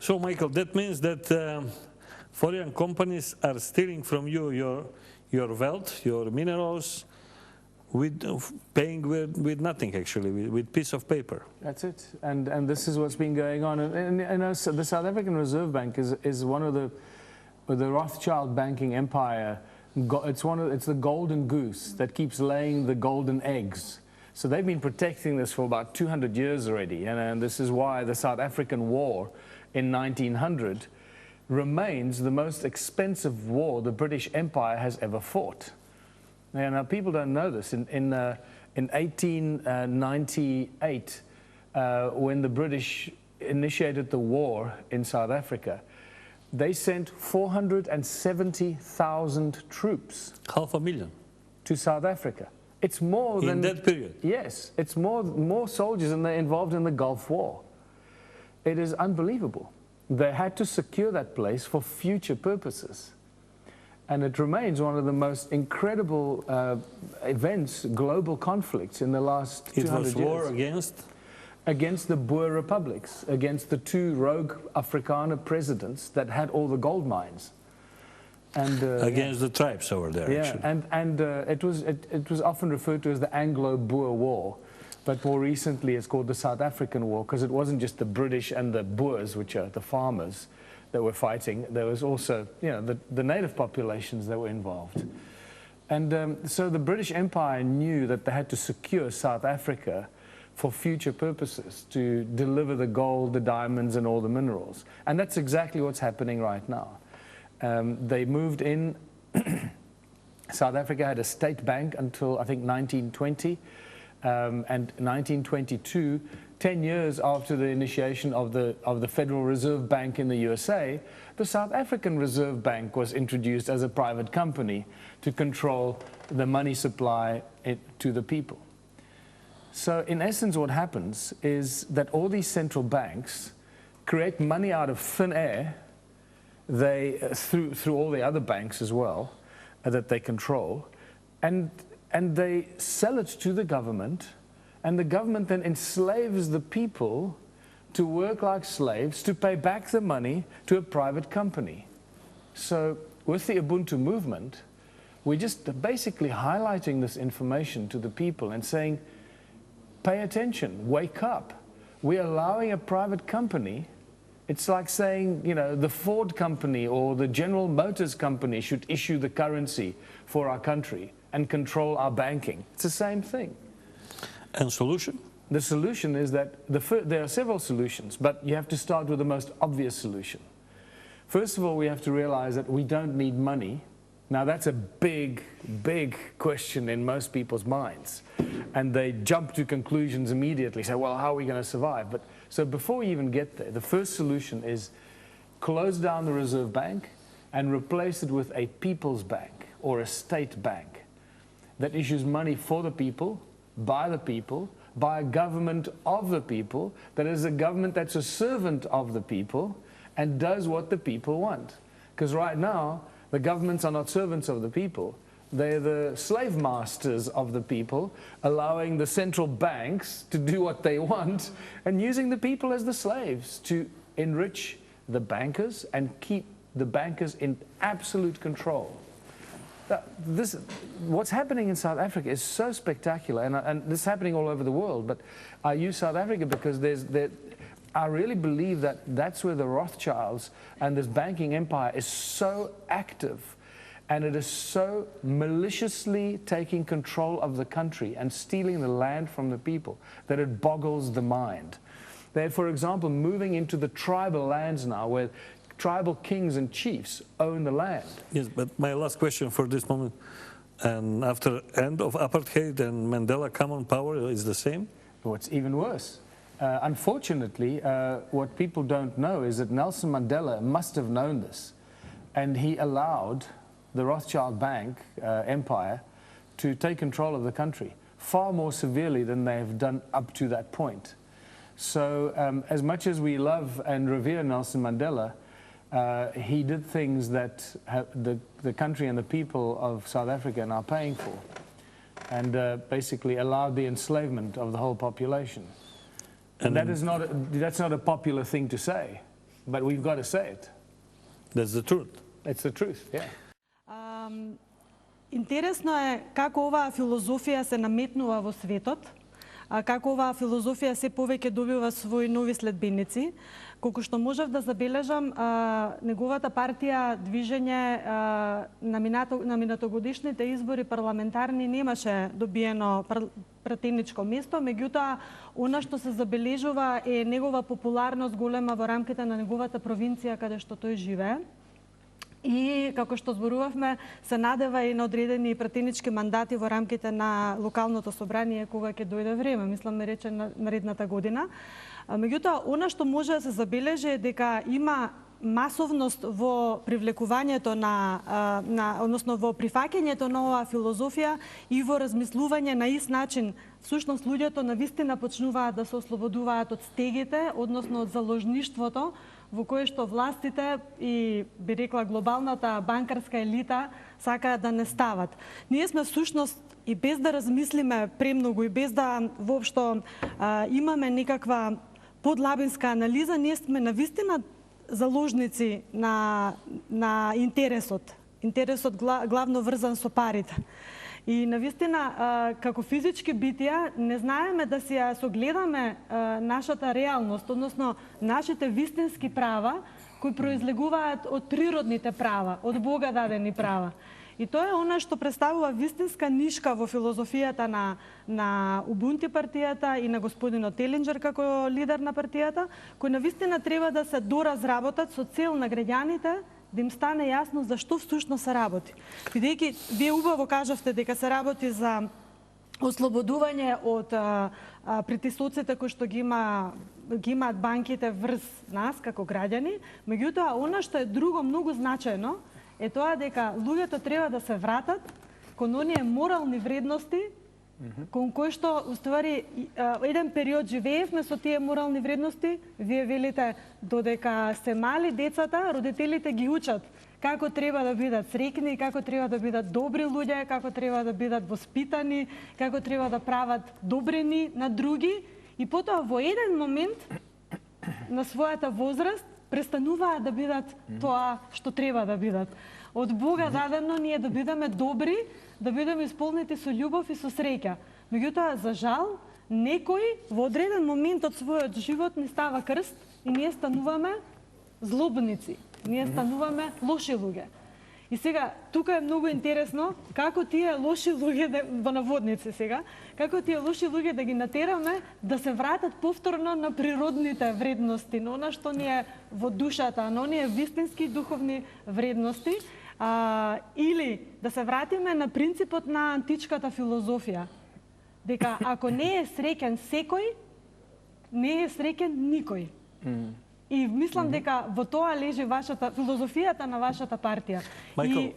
So, Michael, that means that foreign companies are stealing from you your wealth, your minerals, paying with nothing, actually, with piece of paper. That's it. And this is what's been going on. And so the South African Reserve Bank is one of the Rothschild banking empire. It's the golden goose that keeps laying the golden eggs. So they've been protecting this for about 200 years already. And this is why the South African War in 1900 remains the most expensive war the British Empire has ever fought. Now, people don't know this. In 1898, when the British initiated the war in South Africa, they sent 470,000 troops. 500,000. To South Africa. It's more than... In that period? Yes. It's more soldiers than they're involved in the Gulf War. It is unbelievable. They had to secure that place for future purposes. And it remains one of the most incredible events, global conflicts in the last 200 years. It was war against? Against the Boer republics, against the two rogue Afrikaner presidents that had all the gold mines. And, against the tribes over there, actually. And it was often referred to as the Anglo-Boer War, but more recently it's called the South African War, because it wasn't just the British and the Boers, which are the farmers, that were fighting. There was also, the native populations that were involved. And so the British Empire knew that they had to secure South Africa for future purposes, to deliver the gold, the diamonds, and all the minerals. And that's exactly what's happening right now. They moved in. South Africa had a state bank until, I think, 1920. And 1922, 10 years after the initiation of the Federal Reserve Bank in the USA, the South African Reserve Bank was introduced as a private company to control the money supply to the people. So in essence, what happens is that all these central banks create money out of thin air, through all the other banks as well, that they control, and they sell it to the government, and the government then enslaves the people to work like slaves to pay back the money to a private company. So with the Ubuntu movement, we're just basically highlighting this information to the people and saying, pay attention, wake up. We're allowing a private company. It's like saying, the Ford company or the General Motors company should issue the currency for our country and control our banking. It's the same thing. And solution? The solution is that there are several solutions, but you have to start with the most obvious solution. First of all, we have to realize that we don't need money. Now, that's a big, big question in most people's minds. And they jump to conclusions immediately, say, well, how are we going to survive? But so before we even get there, the first solution is close down the Reserve Bank and replace it with a people's bank or a state bank that issues money for the people, by a government of the people, that is a government that's a servant of the people and does what the people want. Because right now, the governments are not servants of the people. They're the slave masters of the people, allowing the central banks to do what they want and using the people as the slaves to enrich the bankers and keep the bankers in absolute control. What's happening in South Africa is so spectacular, and this is happening all over the world, but I use South Africa because I really believe that that's where the Rothschilds and this banking empire is so active, and it is so maliciously taking control of the country and stealing the land from the people that it boggles the mind. They're, for example, moving into the tribal lands now, where tribal kings and chiefs own the land. Yes, but my last question for this moment, and after end of apartheid and Mandela come on power, is the same? What's even worse. Unfortunately, what people don't know is that Nelson Mandela must have known this, and he allowed the Rothschild Bank empire to take control of the country far more severely than they have done up to that point. So as much as we love and revere Nelson Mandela, he did things that the country and the people of South Africa are now paying for, and basically allowed the enslavement of the whole population. And that's not a popular thing to say, but we've got to say it. That's the truth. It's the truth, yeah. Интересно е како оваа филозофија се наметнува во светот, како оваа филозофија се повеќе добива своји нови следбеници. Колку што можев да забележам, неговата партија движење на минатогодишните избори парламентарни немаше добиено пратеничко место, меѓутоа она што се забележува е негова популарност голема во рамките на неговата провинција каде што тој живее. И, како што зборувавме, се надева и на одредени пратенички мандати во рамките на локалното собрание кога ќе дојде време, мислам ме рече наредната година. Меѓутоа, она што може да се забележи е дека има масовност во привлекувањето односно во прифаќањето на оваа филозофија и во размислување на ист начин. Всушност, луѓето навистина почнуваат да се ослободуваат од стегите, односно од заложништвото, во кое што властите и, би рекла, глобалната банкарска елита сакаат да не стават. Ние сме всушност и без да размислиме премногу и без да воопшто имаме некаква подлабинска анализа, ние сме навистина заложници на интересот. Интересот главно врзан со парите. И навистина, како физички битија, не знаеме да си ја согледаме нашата реалност, односно нашите вистински права, кои произлегуваат од природните права, од Бога дадени права. И тоа е она што представува вистинска нишка во филозофијата на Убунту партијата и на господинот Телинџер како лидер на партијата, кои навистина треба да се доразработат со цел на граѓаните да им стане јасно за што всушност се работи. Бидејќи вие убаво кажавте дека се работи за ослободување од притисоците кои што ги имаат банките врз нас како граѓани, меѓутоа она што е друго многу значајно е тоа дека луѓето треба да се вратат кон оние морални вредности кон кои што, уствари, еден период живеевме со тие морални вредности. Вие велите, додека се мали децата, родителите ги учат како треба да бидат среќни, како треба да бидат добри луѓе, како треба да бидат воспитани, како треба да прават добрини на други, и потоа во еден момент на својата возраст престануваат да бидат тоа што треба да бидат. Од Бога дадено ние да бидеме добри, да бидеме исполнети со љубов и со среќа. Меѓутоа, за жал, некој во одреден момент од својот живот ни става крст и ние стануваме злобници, ние стануваме лоши луѓе. И сега, тука е многу интересно како тие лоши луѓе, во наводници сега, како тие лоши луѓе да ги натераме да се вратат повторно на природните вредности, на она што ни е во душата, на оние вистински духовни вредности, или да се вратиме на принципот на античката филозофија, дека ако не е среќен секој, не е среќен никој. И мислам дека во тоа лежи филозофијата на вашата партија. И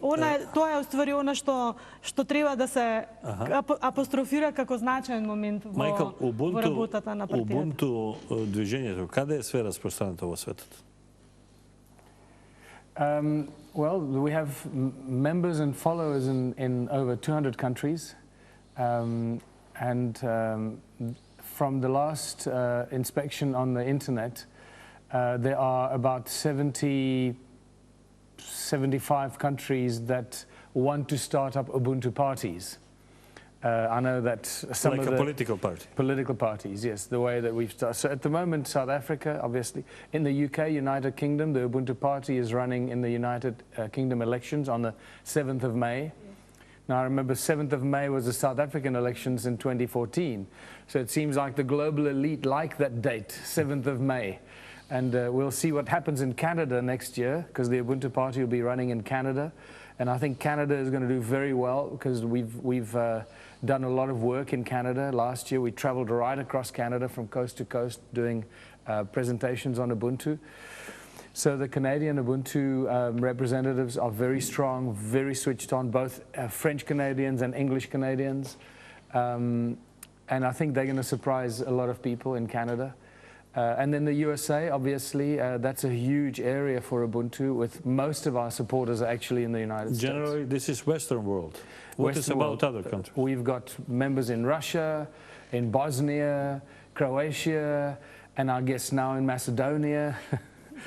тоа е уствари она што треба да се апострофира како значаен момент во работата на партијата. Убунту движењето, каде е све распространето во светот? Well, we have members and followers in over 200 countries. From the last inspection on the internet, there are about 75 countries that want to start up Ubuntu parties. I know that some of the political party. Political parties, yes, the way that we've started. So at the moment, South Africa, obviously, in the UK, United Kingdom, the Ubuntu party is running in the United Kingdom elections on the 7th of May. Now, I remember 7th of May was the South African elections in 2014. So it seems like the global elite like that date, 7th of May. And we'll see what happens in Canada next year, because the Ubuntu party will be running in Canada. And I think Canada is going to do very well, because we've done a lot of work in Canada. Last year we traveled right across Canada from coast to coast doing presentations on Ubuntu. So the Canadian Ubuntu representatives are very strong, very switched on, both French Canadians and English Canadians. And I think they're going to surprise a lot of people in Canada. And then the USA, obviously, that's a huge area for Ubuntu, with most of our supporters are actually in the United States. Generally, this is Western world. What is about other countries? We've got members in Russia, in Bosnia, Croatia, and I guess now in Macedonia.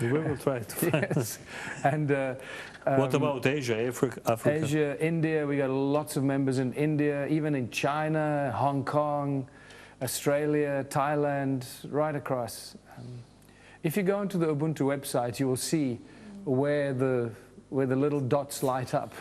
We will try to find. Yes. And what about Asia, Africa? Asia, India, we got lots of members in India, even in China, Hong Kong, Australia, Thailand, right across. If you go into the Ubuntu website, you will see where the little dots light up.